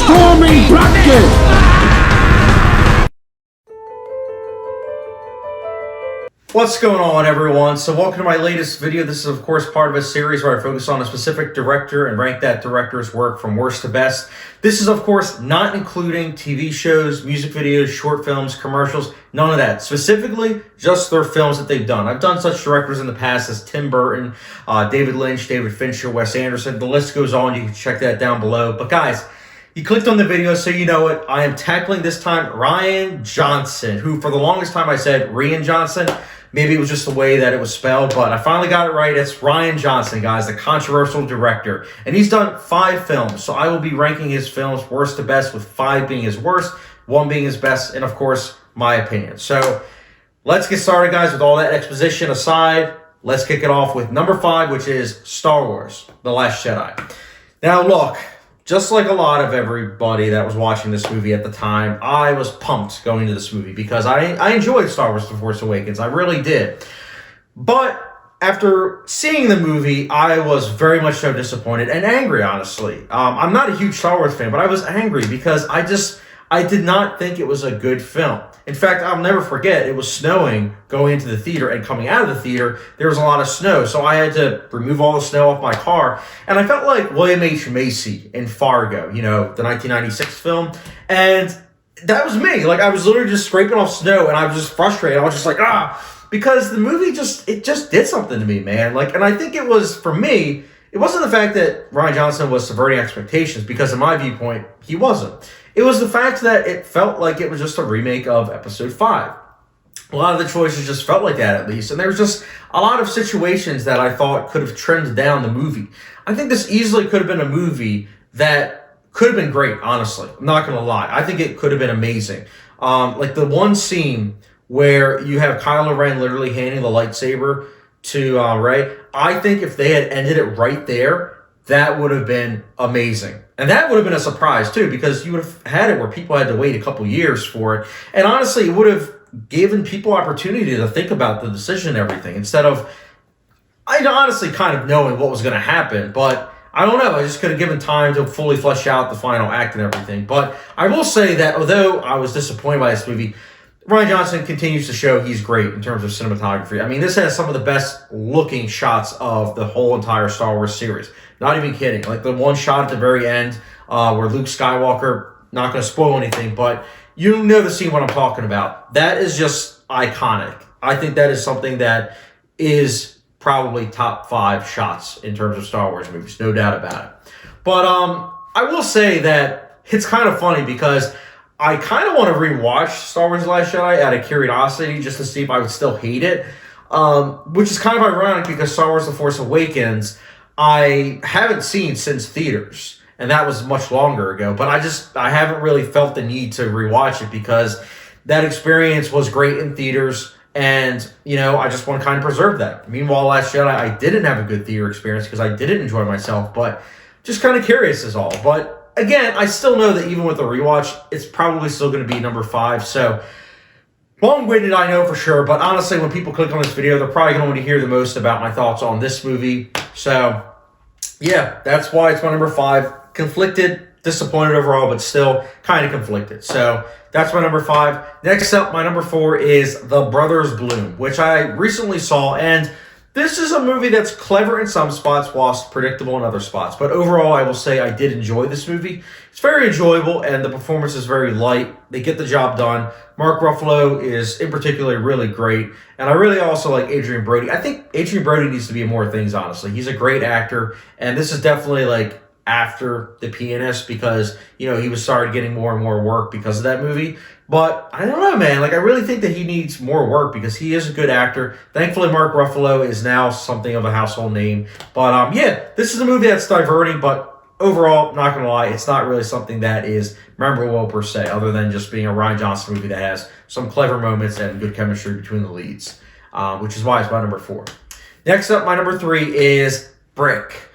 storming bracket. What's going on, everyone? So welcome to my latest video. This is, of course, part of a series where I focus on a specific director and rank that director's work from worst to best. This is, of course, not including TV shows, music videos, short films, commercials, none of that. Specifically, just their films that they've done. I've done such directors in the past as Tim Burton, David Lynch, David Fincher, Wes Anderson. The list goes on. You can check that down below. But guys, you clicked on the video, so you know it. I am tackling this time Rian Johnson, who for the longest time I said Rian Johnson. Maybe it was just the way that it was spelled, but I finally got it right. It's Rian Johnson, guys, the controversial director. And he's done 5 films, so I will be ranking his films worst to best, with 5 being his worst, 1 being his best, and of course, my opinion. So let's get started, guys. With all that exposition aside, let's kick it off with number 5, which is Star Wars: The Last Jedi. Now, look, just like a lot of everybody that was watching this movie at the time, I was pumped going into this movie because I enjoyed Star Wars: The Force Awakens. I really did. But after seeing the movie, I was very much so disappointed and angry, honestly. I'm not a huge Star Wars fan, but I was angry because I did not think it was a good film. In fact, I'll never forget, it was snowing going into the theater, and coming out of the theater, there was a lot of snow. So I had to remove all the snow off my car. And I felt like William H. Macy in Fargo, you know, the 1996 film. And that was me. Like, I was literally just scraping off snow, and I was just frustrated. I was just like, because the movie it just did something to me, man. Like, and I think it was, for me, it wasn't the fact that Rian Johnson was subverting expectations, because in my viewpoint, he wasn't. It was the fact that it felt like it was just a remake of Episode 5. A lot of the choices just felt like that, at least. And there was just a lot of situations that I thought could have trimmed down the movie. I think this easily could have been a movie that could have been great, honestly. I'm not going to lie. I think it could have been amazing. Like the one scene where you have Kylo Ren literally handing the lightsaber to Rey. I think if they had ended it right there, that would have been amazing. And that would have been a surprise, too, because you would have had it where people had to wait a couple years for it. And honestly, it would have given people opportunity to think about the decision and everything, instead of, I honestly kind of knowing what was going to happen. But I don't know. I just could have given time to fully flesh out the final act and everything. But I will say that although I was disappointed by this movie, Rian Johnson continues to show he's great in terms of cinematography. I mean, this has some of the best looking shots of the whole entire Star Wars series. Not even kidding. Like the one shot at the very end where Luke Skywalker, not going to spoil anything, but you know the scene what I'm talking about. That is just iconic. I think that is something that is probably top 5 shots in terms of Star Wars movies. No doubt about it. But I will say that it's kind of funny because I kind of want to rewatch Star Wars: The Last Jedi out of curiosity, just to see if I would still hate it. Which is kind of ironic because Star Wars: The Force Awakens, I haven't seen since theaters, and that was much longer ago. But I haven't really felt the need to rewatch it because that experience was great in theaters, and you know, I just want to kind of preserve that. Meanwhile, Last Jedi, I didn't have a good theater experience because I didn't enjoy myself, but just kind of curious is all. But again, I still know that even with a rewatch, it's probably still going to be number 5. So long-winded, I know for sure. But honestly, when people click on this video, they're probably going to want to hear the most about my thoughts on this movie. So yeah, that's why it's my number 5. Conflicted, disappointed overall, but still kind of conflicted. So that's my number 5. Next up, my number 4 is The Brothers Bloom, which I recently saw, and this is a movie that's clever in some spots whilst predictable in other spots. But overall, I will say I did enjoy this movie. It's very enjoyable, and the performance is very light. They get the job done. Mark Ruffalo is, in particular, really great. And I really also like Adrian Brody. I think Adrian Brody needs to be in more things, honestly. He's a great actor, and this is definitely, like, after The Pianist, because, you know, he was started getting more and more work because of that movie. But I don't know, man. Like, I really think that he needs more work because he is a good actor. Thankfully, Mark Ruffalo is now something of a household name. But yeah, this is a movie that's diverting, but overall, not going to lie, it's not really something that is memorable per se, other than just being a Rian Johnson movie that has some clever moments and good chemistry between the leads, which is why it's my number 4. Next up, my number 3 is Brick.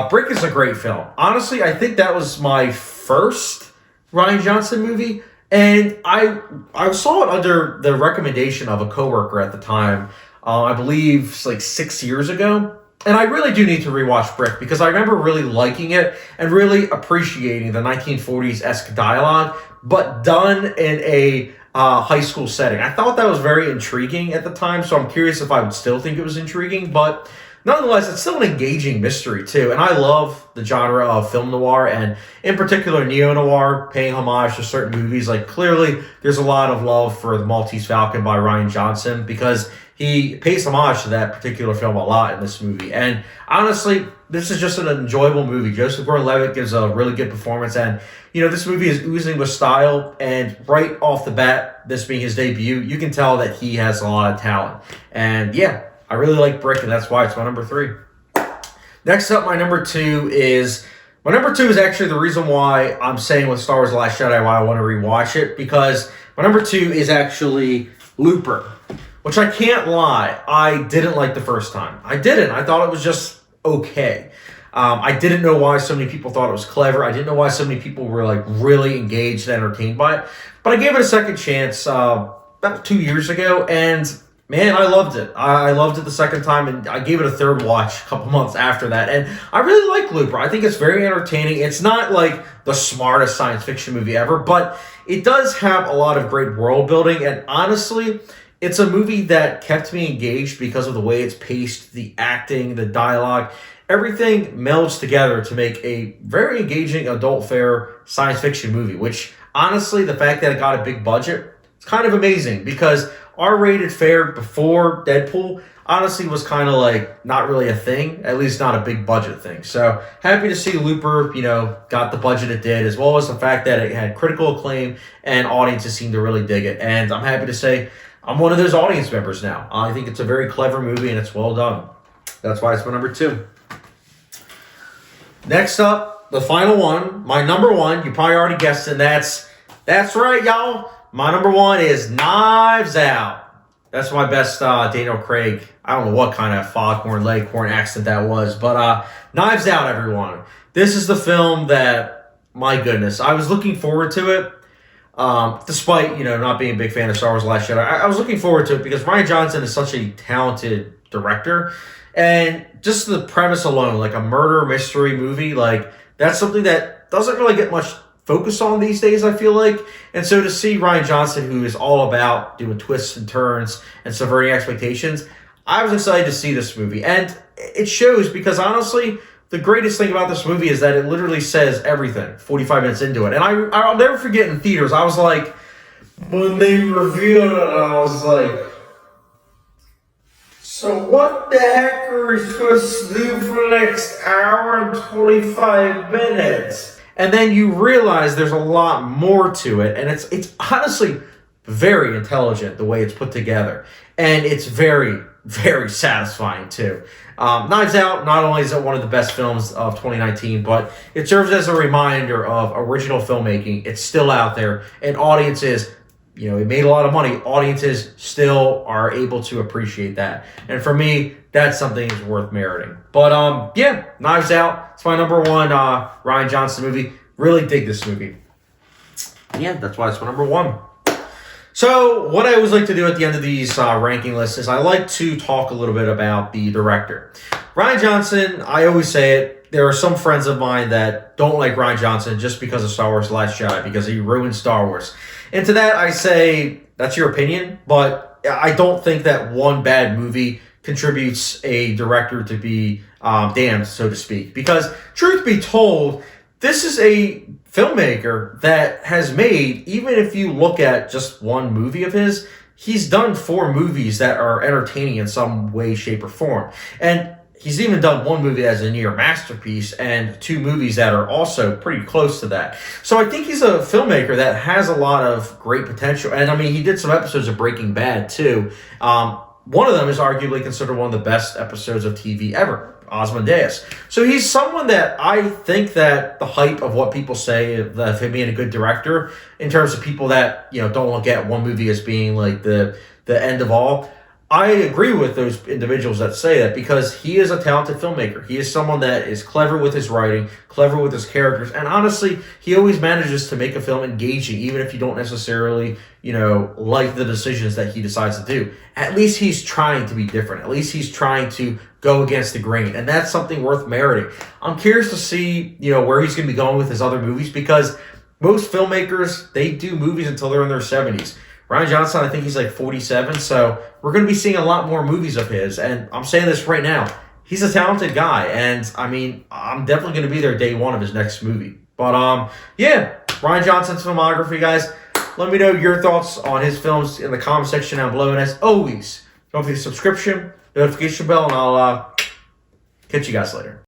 Brick is a great film. Honestly, I think that was my first Rian Johnson movie. And I saw it under the recommendation of a coworker at the time. I believe like 6 years ago. And I really do need to rewatch Brick because I remember really liking it and really appreciating the 1940s-esque dialogue, but done in a high school setting. I thought that was very intriguing at the time, so I'm curious if I would still think it was intriguing, but nonetheless, it's still an engaging mystery, too. And I love the genre of film noir, and in particular, neo-noir, paying homage to certain movies. Like, clearly, there's a lot of love for The Maltese Falcon by Rian Johnson, because he pays homage to that particular film a lot in this movie. And honestly, this is just an enjoyable movie. Joseph Gordon-Levitt gives a really good performance, and this movie is oozing with style, and right off the bat, this being his debut, you can tell that he has a lot of talent. And yeah, I really like Brick, and that's why it's my number 3. Next up, my number 2 is actually the reason why I'm saying with Star Wars The Last Jedi why I want to rewatch it, because my number 2 is actually Looper, which I can't lie, I didn't like the first time. I didn't. I thought it was just okay. I didn't know why so many people thought it was clever. I didn't know why so many people were like really engaged and entertained by it. But I gave it a second chance about 2 years ago, and man, I loved it. I loved it the second time, and I gave it a third watch a couple months after that. And I really like Looper. I think it's very entertaining. It's not like the smartest science fiction movie ever, but it does have a lot of great world building. And honestly, it's a movie that kept me engaged because of the way it's paced, the acting, the dialogue. Everything melds together to make a very engaging adult fare science fiction movie, which honestly, the fact that it got a big budget, it's kind of amazing because R-rated fare before Deadpool honestly was kind of like not really a thing, at least not a big budget thing. So happy to see Looper, got the budget it did, as well as the fact that it had critical acclaim and audiences seemed to really dig it. And I'm happy to say I'm one of those audience members now. I think it's a very clever movie and it's well done. That's why it's my number 2. Next up, the final one, my number 1, you probably already guessed it, that's right, y'all. My number 1 is Knives Out. That's my best Daniel Craig. I don't know what kind of foghorn leghorn accent that was, but Knives Out, everyone. This is the film that, my goodness, I was looking forward to it. Despite, not being a big fan of Star Wars The Last Jedi, I was looking forward to it because Rian Johnson is such a talented director. And just the premise alone, like a murder mystery movie, like that's something that doesn't really get much focus on these days, I feel like. And so to see Rian Johnson, who is all about doing twists and turns and subverting expectations, I was excited to see this movie. And it shows because honestly, the greatest thing about this movie is that it literally says everything 45 minutes into it. And I'll never forget in theaters, I was like, when they revealed it, I was like, so what the heck are we supposed to do for the next hour and 25 minutes? And then you realize there's a lot more to it, and it's honestly very intelligent the way it's put together. And it's very, very satisfying too. Knives Out, not only is it one of the best films of 2019, but it serves as a reminder of original filmmaking. It's still out there, and audiences, it made a lot of money. Audiences still are able to appreciate that. And for me, that's something that's worth meriting. But yeah, Knives Out. It's my number 1 Rian Johnson movie. Really dig this movie. Yeah, that's why it's my number 1. So what I always like to do at the end of these ranking lists is I like to talk a little bit about the director. Rian Johnson, I always say it, there are some friends of mine that don't like Rian Johnson just because of Star Wars The Last Jedi, because he ruined Star Wars. And to that, I say, that's your opinion, but I don't think that one bad movie contributes a director to be damned, so to speak. Because, truth be told, this is a filmmaker that has made, even if you look at just one movie of his, he's done 4 movies that are entertaining in some way, shape, or form. And he's even done one movie as a near masterpiece and 2 movies that are also pretty close to that. So I think he's a filmmaker that has a lot of great potential. And I mean, he did some episodes of Breaking Bad too. One of them is arguably considered one of the best episodes of TV ever, Ozymandias. So he's someone that I think that the hype of what people say of him being a good director, in terms of people that don't look at one movie as being like the end of all, I agree with those individuals that say that because he is a talented filmmaker. He is someone that is clever with his writing, clever with his characters, and honestly, he always manages to make a film engaging, even if you don't necessarily, like the decisions that he decides to do. At least he's trying to be different. At least he's trying to go against the grain, and that's something worth meriting. I'm curious to see, where he's going to be going with his other movies because most filmmakers, they do movies until they're in their 70s. Rian Johnson, I think he's like 47, so we're going to be seeing a lot more movies of his, and I'm saying this right now. He's a talented guy, and I'm definitely going to be there day one of his next movie. But, Rian Johnson's filmography, guys. Let me know your thoughts on his films in the comment section down below, and as always, don't forget the subscription, notification bell, and I'll catch you guys later.